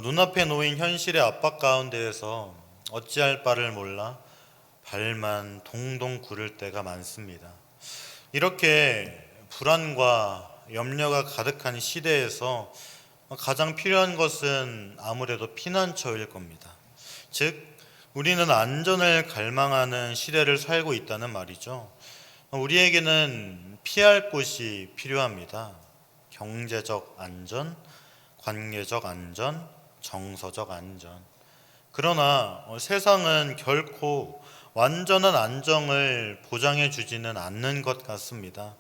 눈앞에 놓인 현실의 압박 가운데에서 어찌할 바를 몰라 발만 동동 구를 때가 많습니다. 이렇게 불안과 염려가 가득한 시대에서 가장 필요한 것은 아무래도 피난처일 겁니다. 즉, 우리는 안전을 갈망하는 시대를 살고 있다는 말이죠. 우리에게는 피할 곳이 필요합니다. 경제적 안전, 관계적 안전, 정서적 안전. 그러나 세상은 결코 완전한 안정을 보장해 주지는 않는 것 같습니다.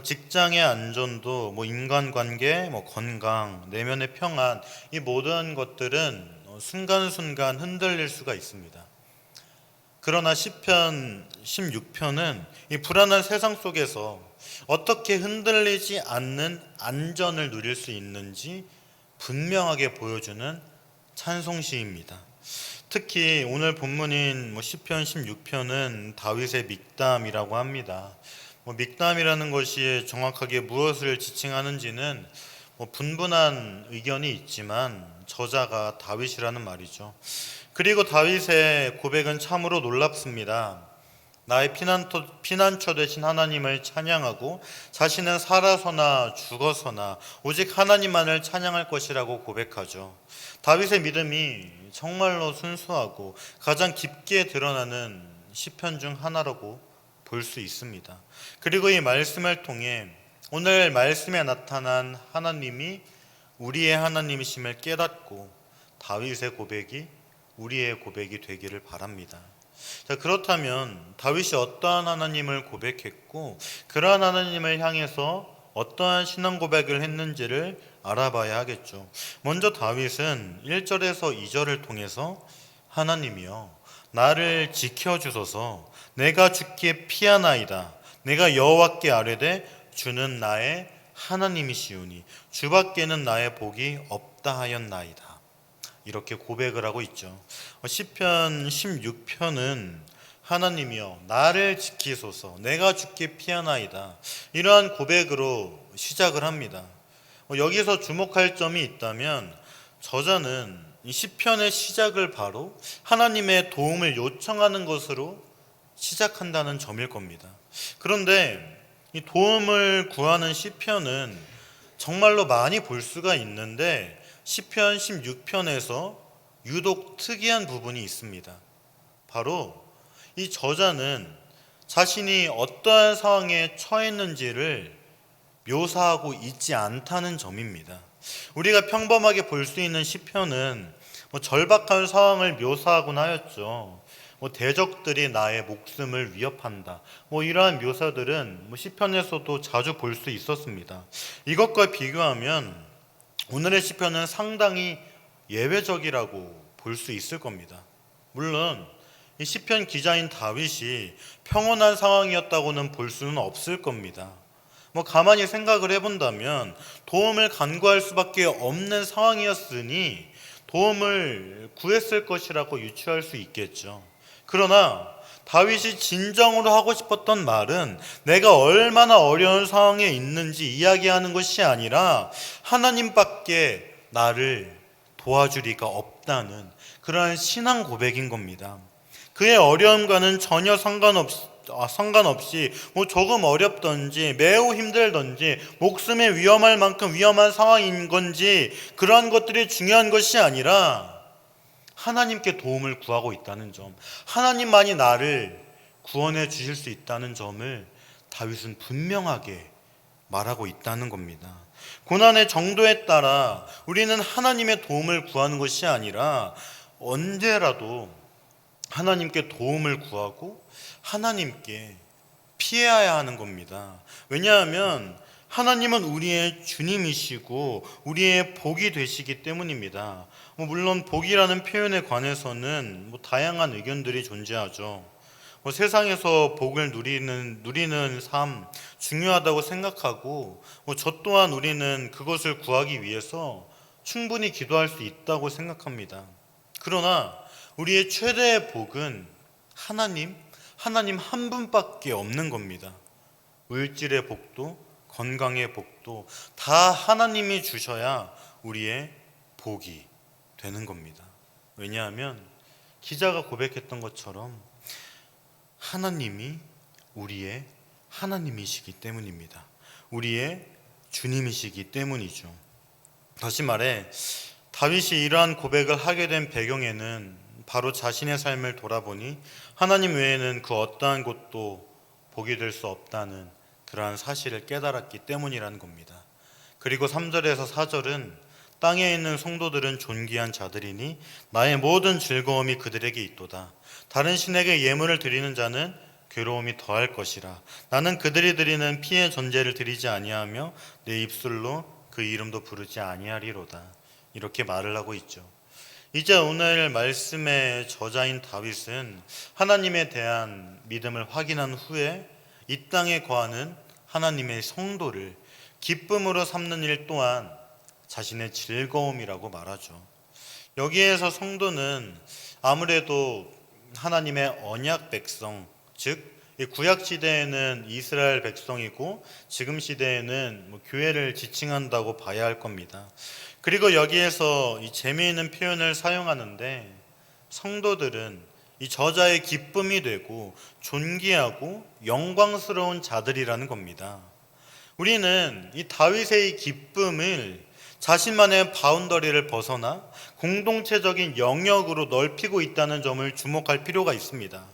직장의 안전도 인간관계, 건강, 내면의 평안, 이 모든 것들은 순간순간 흔들릴 수가 있습니다. 그러나 시편 16편은 이 불안한 세상 속에서 어떻게 흔들리지 않는 안전을 누릴 수 있는지 분명하게 보여주는 찬송시입니다. 특히 오늘 본문인 시편 16편은 다윗의 믹담이라고 합니다. 믹담이라는 것이 정확하게 무엇을 지칭하는지는 분분한 의견이 있지만 저자가 다윗이라는 말이죠. 그리고 다윗의 고백은 참으로 놀랍습니다. 나의 피난처 되신 하나님을 찬양하고 자신은 살아서나 죽어서나 오직 하나님만을 찬양할 것이라고 고백하죠. 다윗의 믿음이 정말로 순수하고 가장 깊게 드러나는 시편 중 하나라고 볼 수 있습니다. 그리고 이 말씀을 통해 오늘 말씀에 나타난 하나님이 우리의 하나님이심을 깨닫고 다윗의 고백이 우리의 고백이 되기를 바랍니다. 자, 그렇다면 다윗이 어떠한 하나님을 고백했고 그러한 하나님을 향해서 어떠한 신앙 고백을 했는지를 알아봐야 하겠죠. 먼저 다윗은 1절에서 2절을 통해서 하나님이여 나를 지켜주소서 내가 주께 피하나이다 내가 여호와께 아뢰되 주는 나의 하나님이시오니 주밖에는 나의 복이 없다 하였나이다. 이렇게 고백을 하고 있죠. 시편 16편은 하나님이여 나를 지키소서 내가 주께 피하나이다 이러한 고백으로 시작을 합니다. 여기서 주목할 점이 있다면 저자는 이 시편의 시작을 바로 하나님의 도움을 요청하는 것으로 시작한다는 점일 겁니다. 그런데 이 도움을 구하는 시편은 정말로 많이 볼 수가 있는데 시편 16편에서 유독 특이한 부분이 있습니다. 바로 이 저자는 자신이 어떠한 상황에 처했는지를 묘사하고 있지 않다는 점입니다. 우리가 평범하게 볼 수 있는 시편은 절박한 상황을 묘사하곤 하였죠. 대적들이 나의 목숨을 위협한다. 이러한 묘사들은 시편에서도 자주 볼 수 있었습니다. 이것과 비교하면 오늘의 시편은 상당히 예외적이라고 볼 수 있을 겁니다. 물론 이 시편 기자인 다윗이 평온한 상황이었다고는 볼 수는 없을 겁니다. 가만히 생각을 해본다면 도움을 간구할 수밖에 없는 상황이었으니 도움을 구했을 것이라고 유추할 수 있겠죠. 그러나 다윗이 진정으로 하고 싶었던 말은 내가 얼마나 어려운 상황에 있는지 이야기하는 것이 아니라 하나님밖에 나를 도와줄 리가 없다는 그러한 신앙 고백인 겁니다. 그의 어려움과는 전혀 상관없이 조금 어렵던지 매우 힘들던지 목숨에 위험할 만큼 위험한 상황인 건지 그러한 것들이 중요한 것이 아니라 하나님께 도움을 구하고 있다는 점, 하나님만이 나를 구원해 주실 수 있다는 점을 다윗은 분명하게 말하고 있다는 겁니다. 고난의 정도에 따라 우리는 하나님의 도움을 구하는 것이 아니라 언제라도 하나님께 도움을 구하고 하나님께 피해야 하는 겁니다. 왜냐하면 하나님은 우리의 주님이시고 우리의 복이 되시기 때문입니다. 물론 복이라는 표현에 관해서는 다양한 의견들이 존재하죠. 세상에서 복을 누리는 삶 중요하다고 생각하고 저 또한 우리는 그것을 구하기 위해서 충분히 기도할 수 있다고 생각합니다. 그러나 우리의 최대의 복은 하나님 한 분밖에 없는 겁니다. 물질의 복도 건강의 복도 다 하나님이 주셔야 우리의 복이 되는 겁니다. 왜냐하면 기자가 고백했던 것처럼 하나님이 우리의 하나님이시기 때문입니다. 우리의 주님이시기 때문이죠. 다시 말해 다윗이 이러한 고백을 하게 된 배경에는 바로 자신의 삶을 돌아보니 하나님 외에는 그 어떠한 곳도 복이 될 수 없다는 그러한 사실을 깨달았기 때문이라는 겁니다. 그리고 3절에서 4절은 땅에 있는 성도들은 존귀한 자들이니 나의 모든 즐거움이 그들에게 있도다. 다른 신에게 예물을 드리는 자는 괴로움이 더할 것이라. 나는 그들이 드리는 피의 전제를 드리지 아니하며 내 입술로 그 이름도 부르지 아니하리로다. 이렇게 말을 하고 있죠. 이제 오늘 말씀의 저자인 다윗은 하나님에 대한 믿음을 확인한 후에 이 땅에 거하는 하나님의 성도를 기쁨으로 삼는 일 또한 자신의 즐거움이라고 말하죠. 여기에서 성도는 아무래도 하나님의 언약 백성, 즉 구약 시대에는 이스라엘 백성이고 지금 시대에는 교회를 지칭한다고 봐야 할 겁니다. 그리고 여기에서 이 재미있는 표현을 사용하는데 성도들은 이 저자의 기쁨이 되고 존귀하고 영광스러운 자들이라는 겁니다. 우리는 이 다윗의 기쁨을 자신만의 바운더리를 벗어나 공동체적인 영역으로 넓히고 있다는 점을 주목할 필요가 있습니다.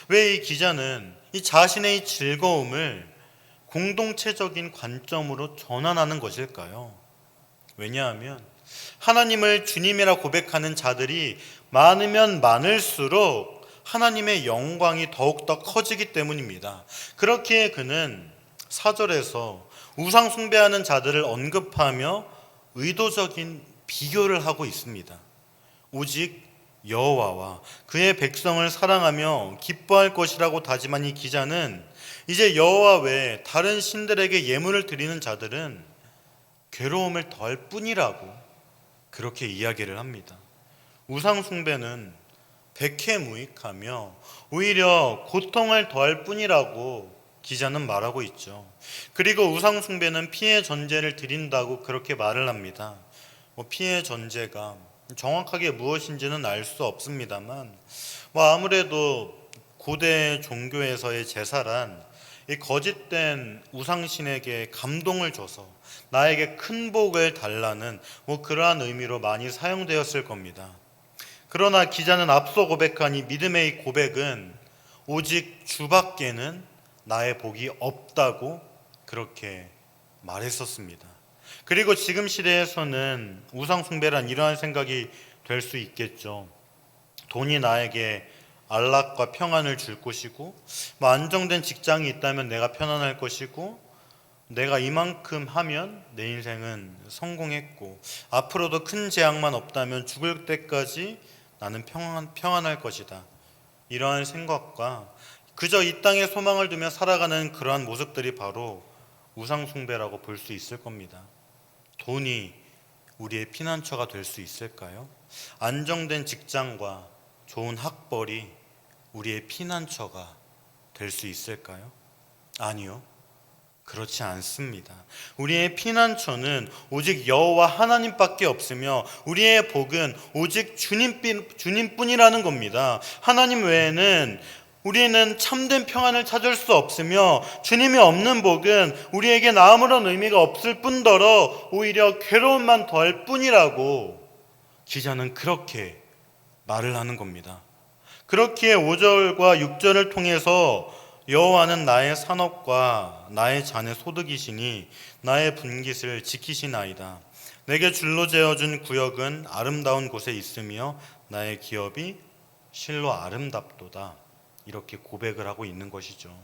왜 이 기자는 이 자신의 즐거움을 공동체적인 관점으로 전환하는 것일까요? 왜냐하면 하나님을 주님이라 고백하는 자들이 많으면 많을수록 하나님의 영광이 더욱더 커지기 때문입니다. 그렇기에 그는 4절에서 우상 숭배하는 자들을 언급하며 의도적인 비교를 하고 있습니다. 오직 여호와와 그의 백성을 사랑하며 기뻐할 것이라고 다짐한 이 기자는 이제 여호와 외에 다른 신들에게 예물을 드리는 자들은 괴로움을 더할 뿐이라고 그렇게 이야기를 합니다. 우상 숭배는 백해무익하며 오히려 고통을 더할 뿐이라고 기자는 말하고 있죠. 그리고 우상 숭배는 피해 전제를 드린다고 그렇게 말을 합니다. 피해 전제가 정확하게 무엇인지는 알 수 없습니다만 아무래도 고대 종교에서의 제사란 이 거짓된 우상신에게 감동을 줘서 나에게 큰 복을 달라는 그러한 의미로 많이 사용되었을 겁니다. 그러나 기자는 앞서 고백한 이 믿음의 고백은 오직 주밖에는 나의 복이 없다고 그렇게 말했었습니다. 그리고 지금 시대에서는 우상 숭배란 이러한 생각이 될 수 있겠죠. 돈이 나에게 안락과 평안을 줄 것이고 안정된 직장이 있다면 내가 편안할 것이고 내가 이만큼 하면 내 인생은 성공했고 앞으로도 큰 재앙만 없다면 죽을 때까지 나는 평안할 것이다. 이러한 생각과 그저 이 땅에 소망을 두며 살아가는 그러한 모습들이 바로 우상 숭배라고 볼 수 있을 겁니다. 돈이 우리의 피난처가 될 수 있을까요? 안정된 직장과 좋은 학벌이 우리의 피난처가 될 수 있을까요? 아니요. 그렇지 않습니다. 우리의 피난처는 오직 여호와 하나님밖에 없으며 우리의 복은 오직 주님뿐이라는 겁니다. 하나님 외에는 우리는 참된 평안을 찾을 수 없으며 주님이 없는 복은 우리에겐 아무런 의미가 없을 뿐더러 오히려 괴로움만 더할 뿐이라고 기자는 그렇게 말을 하는 겁니다. 그렇기에 5절과 6절을 통해서 여호와는 나의 산업과 나의 잔의 소득이시니 나의 분깃을 지키시나이다. 내게 줄로 재어준 구역은 아름다운 곳에 있으며 나의 기업이 실로 아름답도다. 이렇게 고백을 하고 있는 것이죠.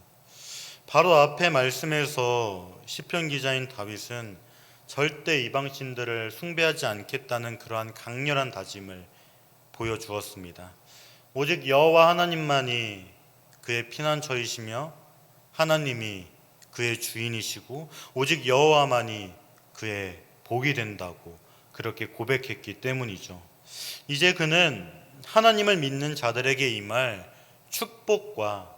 바로 앞에 말씀에서 시편 기자인 다윗은 절대 이방신들을 숭배하지 않겠다는 그러한 강렬한 다짐을 보여주었습니다. 오직 여호와 하나님만이 그의 피난처이시며 하나님이 그의 주인이시고 오직 여호와만이 그의 복이 된다고 그렇게 고백했기 때문이죠. 이제 그는 하나님을 믿는 자들에게 임할 축복과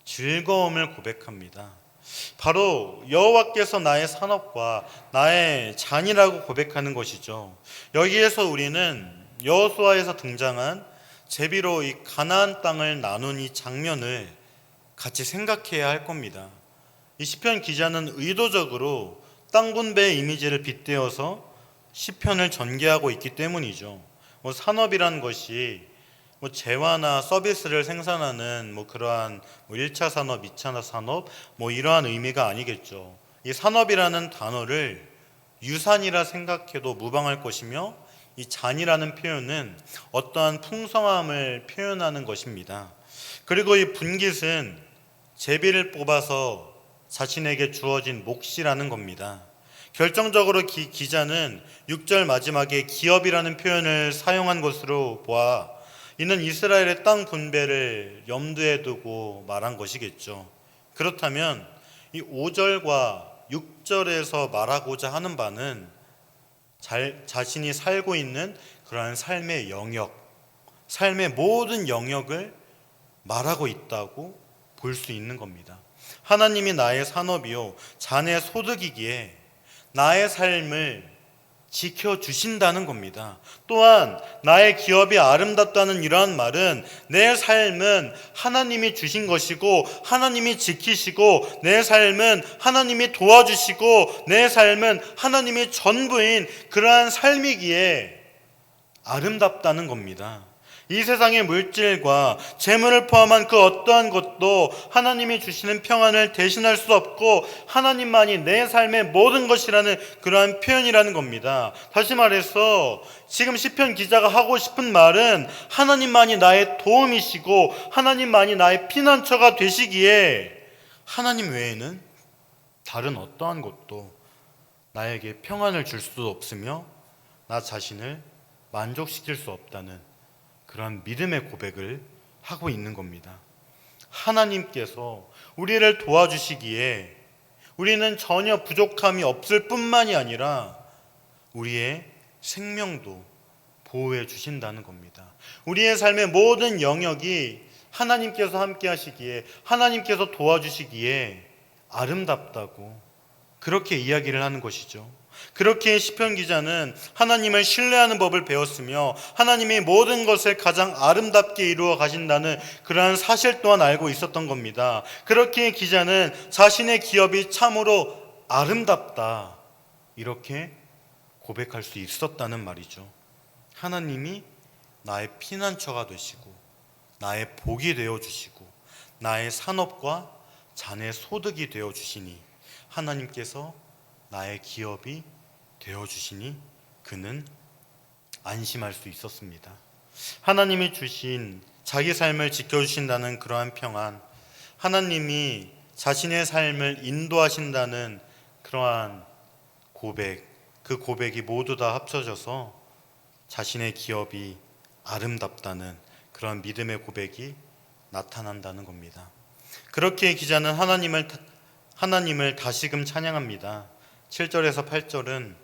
즐거움을 고백합니다. 바로 여호와께서 나의 산업과 나의 잔이라고 고백하는 것이죠. 여기에서 우리는 여호수아에서 등장한 제비로 이 가나안 땅을 나눈 이 장면을 같이 생각해야 할 겁니다. 이 시편 기자는 의도적으로 땅 분배의 이미지를 빗대어서 시편을 전개하고 있기 때문이죠. 산업이란 것이 재화나 서비스를 생산하는 그러한 1차 산업, 2차 산업 이러한 의미가 아니겠죠. 이 산업이라는 단어를 유산이라 생각해도 무방할 것이며, 이 잔이라는 표현은 어떠한 풍성함을 표현하는 것입니다. 그리고 이 분깃은 제비를 뽑아서 자신에게 주어진 몫이라는 겁니다. 결정적으로 기자는 6절 마지막에 기업이라는 표현을 사용한 것으로 보아 이는 이스라엘의 땅 분배를 염두에 두고 말한 것이겠죠. 그렇다면 이 5절과 6절에서 말하고자 하는 바는 자신이 살고 있는 그러한 삶의 영역, 삶의 모든 영역을 말하고 있다고 볼 수 있는 겁니다. 하나님이 나의 산업이요 자네 소득이기에 나의 삶을 지켜주신다는 겁니다. 또한 나의 기업이 아름답다는 이러한 말은 내 삶은 하나님이 주신 것이고 하나님이 지키시고 내 삶은 하나님이 도와주시고 내 삶은 하나님이 전부인 그러한 삶이기에 아름답다는 겁니다. 이 세상의 물질과 재물을 포함한 그 어떠한 것도 하나님이 주시는 평안을 대신할 수 없고 하나님만이 내 삶의 모든 것이라는 그러한 표현이라는 겁니다. 다시 말해서 지금 시편 기자가 하고 싶은 말은 하나님만이 나의 도움이시고 하나님만이 나의 피난처가 되시기에 하나님 외에는 다른 어떠한 것도 나에게 평안을 줄 수도 없으며 나 자신을 만족시킬 수 없다는 그런 믿음의 고백을 하고 있는 겁니다. 하나님께서 우리를 도와주시기에 우리는 전혀 부족함이 없을 뿐만이 아니라 우리의 생명도 보호해 주신다는 겁니다. 우리의 삶의 모든 영역이 하나님께서 함께 하시기에 하나님께서 도와주시기에 아름답다고 그렇게 이야기를 하는 것이죠. 그렇게 시편 기자는 하나님을 신뢰하는 법을 배웠으며 하나님이 모든 것을 가장 아름답게 이루어 가신다는 그러한 사실 또한 알고 있었던 겁니다. 그렇게 기자는 자신의 기업이 참으로 아름답다 이렇게 고백할 수 있었다는 말이죠. 하나님이 나의 피난처가 되시고 나의 복이 되어주시고 나의 산업과 자네 소득이 되어주시니 하나님께서 나의 기업이 되어주시니 그는 안심할 수 있었습니다. 하나님이 주신 자기 삶을 지켜주신다는 그러한 평안, 하나님이 자신의 삶을 인도하신다는 그러한 고백, 그 고백이 모두 다 합쳐져서 자신의 기업이 아름답다는 그러한 믿음의 고백이 나타난다는 겁니다. 그렇게 기자는 하나님을 다시금 찬양합니다. 7절에서 8절은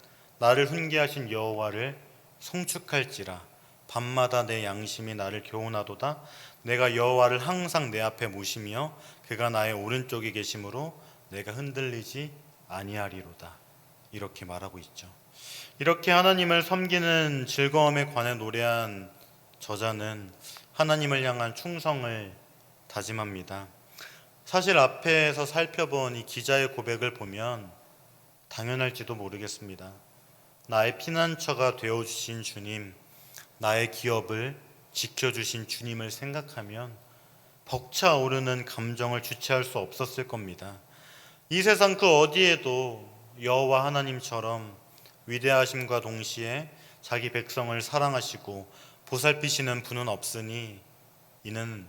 나를 훈계하신 여호와를 송축할지라 밤마다 내 양심이 나를 교훈하도다. 내가 여호와를 항상 내 앞에 모시며 그가 나의 오른쪽에 계심으로 내가 흔들리지 아니하리로다. 이렇게 말하고 있죠. 이렇게 하나님을 섬기는 즐거움에 관해 노래한 저자는 하나님을 향한 충성을 다짐합니다. 사실 앞에서 살펴본 이 기자의 고백을 보면 당연할지도 모르겠습니다. 나의 피난처가 되어주신 주님, 나의 기업을 지켜주신 주님을 생각하면 벅차오르는 감정을 주체할 수 없었을 겁니다. 이 세상 그 어디에도 여호와 하나님처럼 위대하심과 동시에 자기 백성을 사랑하시고 보살피시는 분은 없으니 이는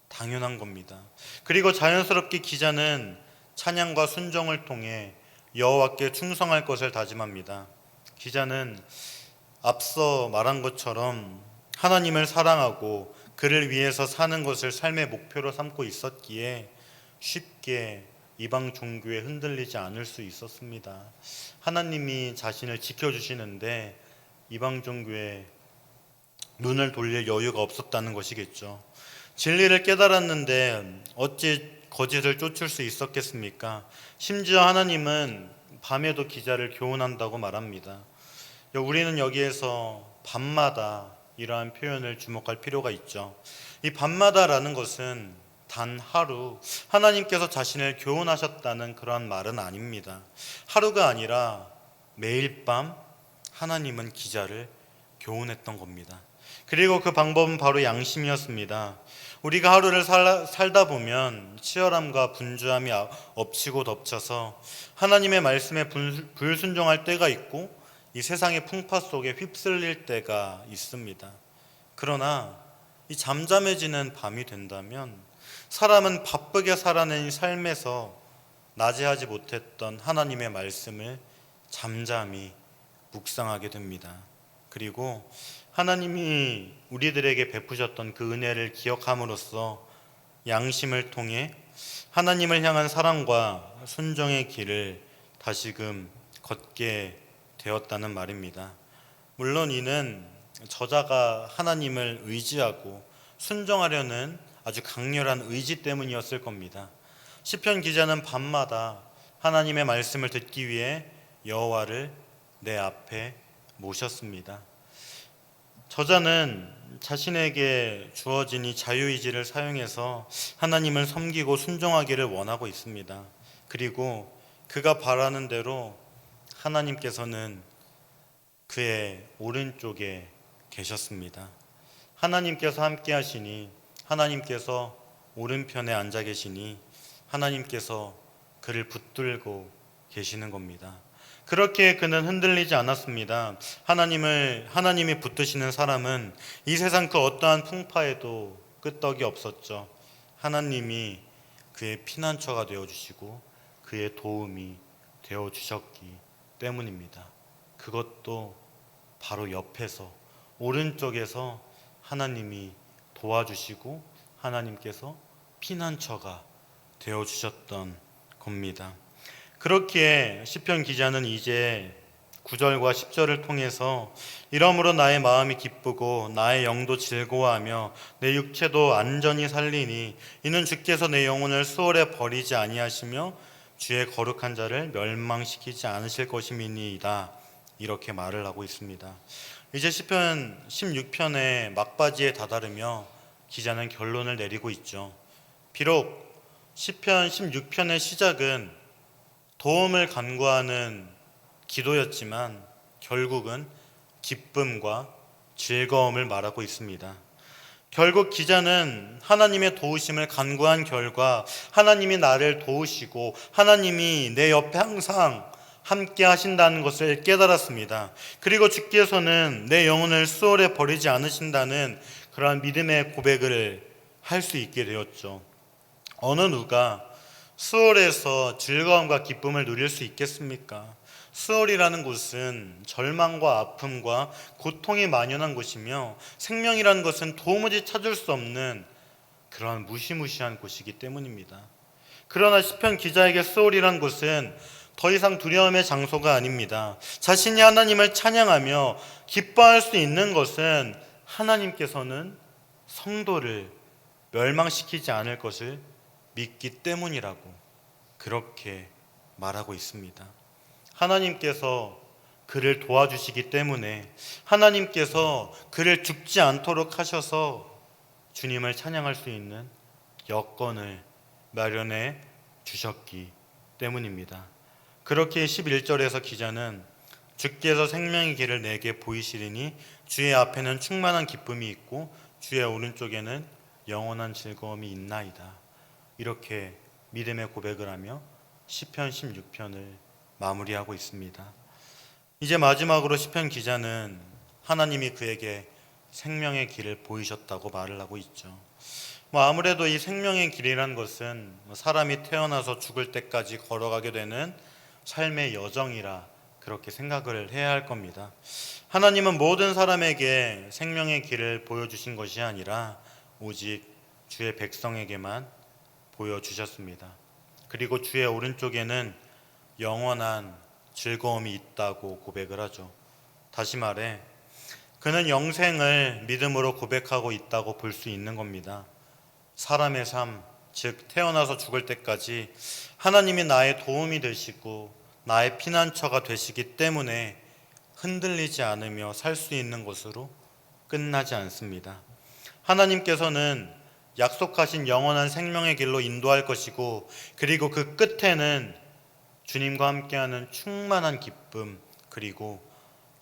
당연한 겁니다. 그리고 자연스럽게 기자는 찬양과 순종을 통해 여호와께 충성할 것을 다짐합니다. 기자는 앞서 말한 것처럼 하나님을 사랑하고 그를 위해서 사는 것을 삶의 목표로 삼고 있었기에 쉽게 이방 종교에 흔들리지 않을 수 있었습니다. 하나님이 자신을 지켜주시는데 이방 종교에 눈을 돌릴 여유가 없었다는 것이겠죠. 진리를 깨달았는데 어찌 거짓을 쫓을 수 있었겠습니까? 심지어 하나님은 밤에도 기자를 교훈한다고 말합니다. 우리는 여기에서 밤마다 이러한 표현을 주목할 필요가 있죠. 이 밤마다라는 것은 단 하루 하나님께서 자신을 교훈하셨다는 그러한 말은 아닙니다. 하루가 아니라 매일 밤 하나님은 기자를 교훈했던 겁니다. 그리고 그 방법은 바로 양심이었습니다. 우리가 하루를 살다 보면 치열함과 분주함이 엎치고 덮쳐서 하나님의 말씀에 불순종할 때가 있고 이 세상의 풍파 속에 휩쓸릴 때가 있습니다. 그러나 이 잠잠해지는 밤이 된다면 사람은 바쁘게 살아낸 삶에서 낮에 하지 못했던 하나님의 말씀을 잠잠히 묵상하게 됩니다. 그리고 하나님이 우리들에게 베푸셨던 그 은혜를 기억함으로써 양심을 통해 하나님을 향한 사랑과 순종의 길을 다시금 걷게 되었다는 말입니다. 물론 이는 저자가 하나님을 의지하고 순종하려는 아주 강렬한 의지 때문이었을 겁니다. 시편 기자는 밤마다 하나님의 말씀을 듣기 위해 여호와를 내 앞에 모셨습니다. 저자는 자신에게 주어진 이 자유의지를 사용해서 하나님을 섬기고 순종하기를 원하고 있습니다. 그리고 그가 바라는 대로 하나님께서는 그의 오른쪽에 계셨습니다. 하나님께서 함께 하시니, 하나님께서 오른편에 앉아 계시니 하나님께서 그를 붙들고 계시는 겁니다. 그렇게 그는 흔들리지 않았습니다. 하나님이 붙드시는 사람은 이 세상 그 어떠한 풍파에도 끄떡이 없었죠. 하나님이 그의 피난처가 되어주시고 그의 도움이 되어주셨기 때문입니다. 그것도 바로 옆에서 오른쪽에서 하나님이 도와주시고 하나님께서 피난처가 되어주셨던 겁니다. 그렇기에 시편 기자는 이제 9절과 10절을 통해서 이러므로 나의 마음이 기쁘고 나의 영도 즐거워하며 내 육체도 안전히 살리니 이는 주께서 내 영혼을 수월에 버리지 아니하시며 주의 거룩한 자를 멸망시키지 않으실 것임이니이다. 이렇게 말을 하고 있습니다. 이제 시편 16편의 막바지에 다다르며 기자는 결론을 내리고 있죠. 비록 시편 16편의 시작은 도움을 간구하는 기도였지만 결국은 기쁨과 즐거움을 말하고 있습니다. 결국 기자는 하나님의 도우심을 간구한 결과 하나님이 나를 도우시고 하나님이 내 옆에 항상 함께 하신다는 것을 깨달았습니다. 그리고 주께서는 내 영혼을 수월에 버리지 않으신다는 그러한 믿음의 고백을 할 수 있게 되었죠. 어느 누가 수월에서 즐거움과 기쁨을 누릴 수 있겠습니까? 수월이라는 곳은 절망과 아픔과 고통이 만연한 곳이며 생명이라는 것은 도무지 찾을 수 없는 그러한 무시무시한 곳이기 때문입니다. 그러나 시편 기자에게 수월이라는 곳은 더 이상 두려움의 장소가 아닙니다. 자신이 하나님을 찬양하며 기뻐할 수 있는 것은 하나님께서는 성도를 멸망시키지 않을 것을 믿기 때문이라고 그렇게 말하고 있습니다. 하나님께서 그를 도와주시기 때문에 하나님께서 그를 죽지 않도록 하셔서 주님을 찬양할 수 있는 여건을 마련해 주셨기 때문입니다. 그렇게 11절에서 기자는 주께서 생명의 길을 내게 보이시리니 주의 앞에는 충만한 기쁨이 있고 주의 오른쪽에는 영원한 즐거움이 있나이다. 이렇게 믿음의 고백을 하며 시편 16편을 마무리하고 있습니다. 이제 마지막으로 시편 기자는 하나님이 그에게 생명의 길을 보이셨다고 말을 하고 있죠. 아무래도 이 생명의 길이란 것은 사람이 태어나서 죽을 때까지 걸어가게 되는 삶의 여정이라 그렇게 생각을 해야 할 겁니다. 하나님은 모든 사람에게 생명의 길을 보여주신 것이 아니라 오직 주의 백성에게만 보여주셨습니다. 그리고 주의 오른쪽에는 영원한 즐거움이 있다고 고백을 하죠. 다시 말해 그는 영생을 믿음으로 고백하고 있다고 볼 수 있는 겁니다. 사람의 삶, 즉 태어나서 죽을 때까지 하나님이 나의 도움이 되시고 나의 피난처가 되시기 때문에 흔들리지 않으며 살 수 있는 것으로 끝나지 않습니다. 하나님께서는 약속하신 영원한 생명의 길로 인도할 것이고, 그리고 그 끝에는 주님과 함께하는 충만한 기쁨, 그리고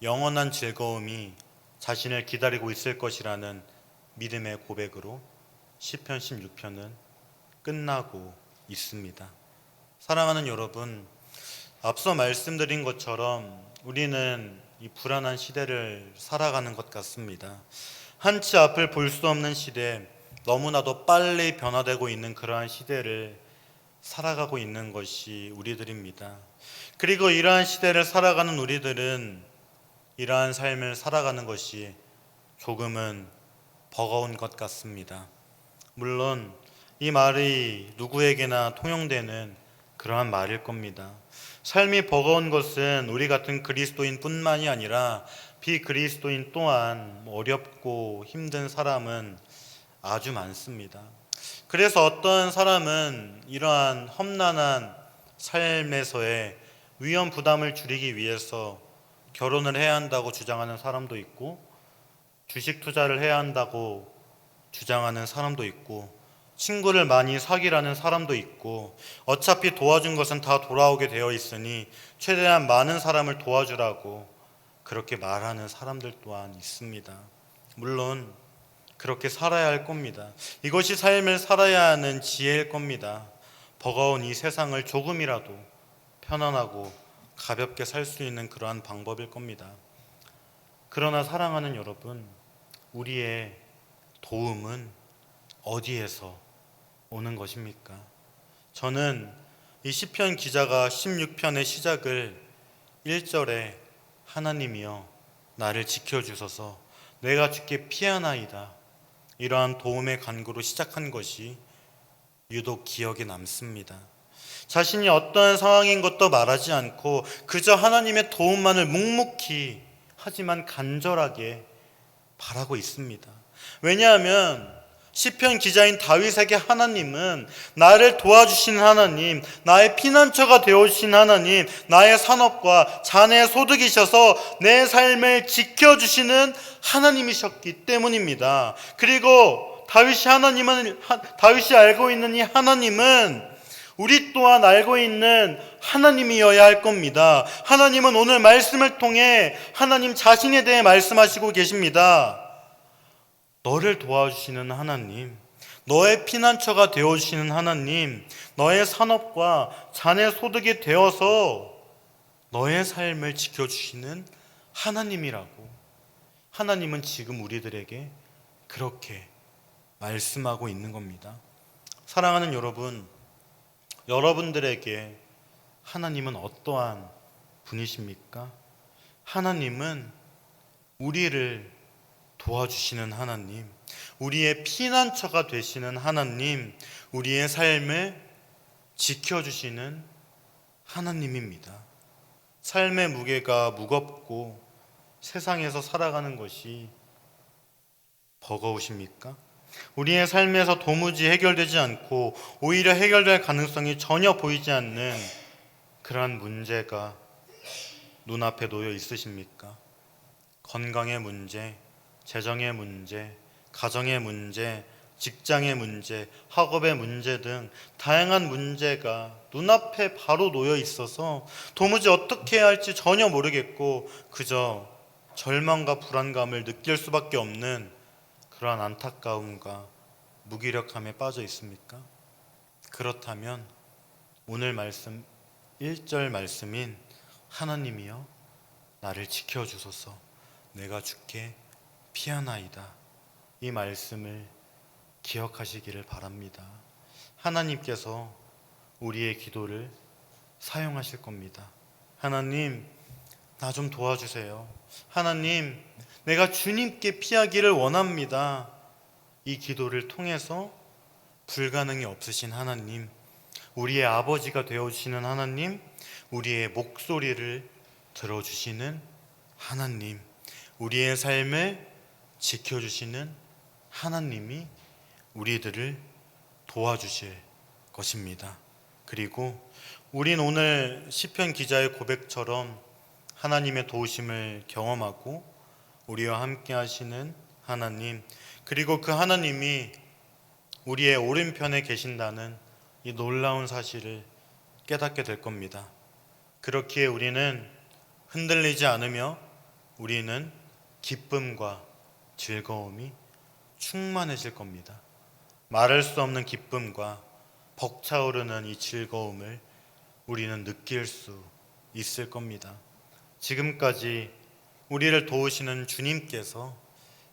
영원한 즐거움이 자신을 기다리고 있을 것이라는 믿음의 고백으로 시편 16편은 끝나고 있습니다. 사랑하는 여러분, 앞서 말씀드린 것처럼 우리는 이 불안한 시대를 살아가는 것 같습니다. 한치 앞을 볼 수 없는 시대, 너무나도 빨리 변화되고 있는 그러한 시대를 살아가고 있는 것이 우리들입니다. 그리고 이러한 시대를 살아가는 우리들은 이러한 삶을 살아가는 것이 조금은 버거운 것 같습니다. 물론 이 말이 누구에게나 통용되는 그러한 말일 겁니다. 삶이 버거운 것은 우리 같은 그리스도인뿐만이 아니라 비그리스도인 또한 어렵고 힘든 사람은 아주 많습니다. 그래서 어떤 사람은 이러한 험난한 삶에서의 위험 부담을 줄이기 위해서 결혼을 해야 한다고 주장하는 사람도 있고, 주식 투자를 해야 한다고 주장하는 사람도 있고, 친구를 많이 사귀라는 사람도 있고, 어차피 도와준 것은 다 돌아오게 되어 있으니 최대한 많은 사람을 도와주라고 그렇게 말하는 사람들 또한 있습니다. 물론 그렇게 살아야 할 겁니다. 이것이 삶을 살아야 하는 지혜일 겁니다. 버거운 이 세상을 조금이라도 편안하고 가볍게 살 수 있는 그러한 방법일 겁니다. 그러나 사랑하는 여러분, 우리의 도움은 어디에서 오는 것입니까? 저는 이 시편 기자가 16편의 시작을 1절에 하나님이여 나를 지켜주소서 내가 주께 피하나이다, 이러한 도움의 간구로 시작한 것이 유독 기억에 남습니다. 자신이 어떠한 상황인 것도 말하지 않고 그저 하나님의 도움만을 묵묵히 하지만 간절하게 바라고 있습니다. 왜냐하면 시편 기자인 다윗에게 하나님은 나를 도와주시는 하나님, 나의 피난처가 되어주신 하나님, 나의 산업과 자네의 소득이셔서 내 삶을 지켜주시는 하나님이셨기 때문입니다. 그리고 다윗이 알고 있는 이 하나님은 우리 또한 알고 있는 하나님이어야 할 겁니다. 하나님은 오늘 말씀을 통해 하나님 자신에 대해 말씀하시고 계십니다. 너를 도와주시는 하나님, 너의 피난처가 되어주시는 하나님, 너의 산업과 자네 소득이 되어서 너의 삶을 지켜주시는 하나님이라고. 하나님은 지금 우리들에게 그렇게 말씀하고 있는 겁니다. 사랑하는 여러분, 여러분들에게 하나님은 어떠한 분이십니까? 하나님은 우리를 도와주시는 하나님, 우리의 피난처가 되시는 하나님, 우리의 삶을 지켜주시는 하나님입니다. 삶의 무게가 무겁고 세상에서 살아가는 것이 버거우십니까? 우리의 삶에서 도무지 해결되지 않고 오히려 해결될 가능성이 전혀 보이지 않는 그러한 문제가 눈앞에 놓여 있으십니까? 건강의 문제, 재정의 문제, 가정의 문제, 직장의 문제, 학업의 문제 등 다양한 문제가 눈앞에 바로 놓여 있어서 도무지 어떻게 해야 할지 전혀 모르겠고 그저 절망과 불안감을 느낄 수밖에 없는 그러한 안타까움과 무기력함에 빠져 있습니까? 그렇다면 오늘 말씀 1절 말씀인 하나님이여 나를 지켜주소서 내가 주께 피하나이다, 이 말씀을 기억하시기를 바랍니다. 하나님께서 우리의 기도를 사용하실 겁니다. 하나님, 나 좀 도와주세요. 하나님, 내가 주님께 피하기를 원합니다. 이 기도를 통해서 불가능이 없으신 하나님, 우리의 아버지가 되어주시는 하나님, 우리의 목소리를 들어주시는 하나님, 우리의 삶을 지켜주시는 하나님이 우리들을 도와주실 것입니다. 그리고 우린 오늘 시편 기자의 고백처럼 하나님의 도우심을 경험하고 우리와 함께 하시는 하나님, 그리고 그 하나님이 우리의 오른편에 계신다는 이 놀라운 사실을 깨닫게 될 겁니다. 그렇기에 우리는 흔들리지 않으며 우리는 기쁨과 즐거움이 충만해질 겁니다. 말할 수 없는 기쁨과 벅차오르는 이 즐거움을 우리는 느낄 수 있을 겁니다. 지금까지 우리를 도우시는 주님께서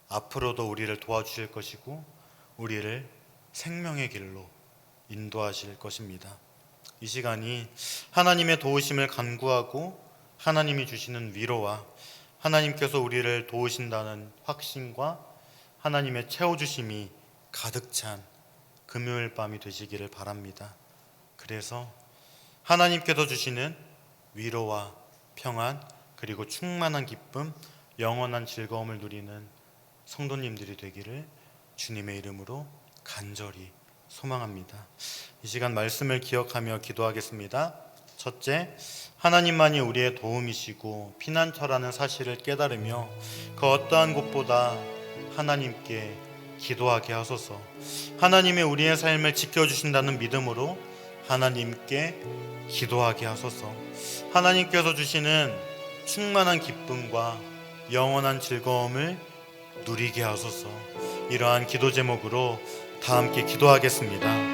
앞으로도 우리를 도와주실 것이고 우리를 생명의 길로 인도하실 것입니다. 이 시간이 하나님의 도우심을 간구하고 하나님이 주시는 위로와 하나님께서 우리를 도우신다는 확신과 하나님의 채워주심이 가득 찬 금요일 밤이 되시기를 바랍니다. 그래서 하나님께서 주시는 위로와 평안, 그리고 충만한 기쁨, 영원한 즐거움을 누리는 성도님들이 되기를 주님의 이름으로 간절히 소망합니다. 이 시간 말씀을 기억하며 기도하겠습니다. 첫째, 하나님만이 우리의 도움이시고 피난처라는 사실을 깨달으며 그 어떠한 곳보다 하나님께 기도하게 하소서. 하나님이 우리의 삶을 지켜주신다는 믿음으로 하나님께 기도하게 하소서. 하나님께서 주시는 충만한 기쁨과 영원한 즐거움을 누리게 하소서. 이러한 기도 제목으로 다 함께 기도하겠습니다.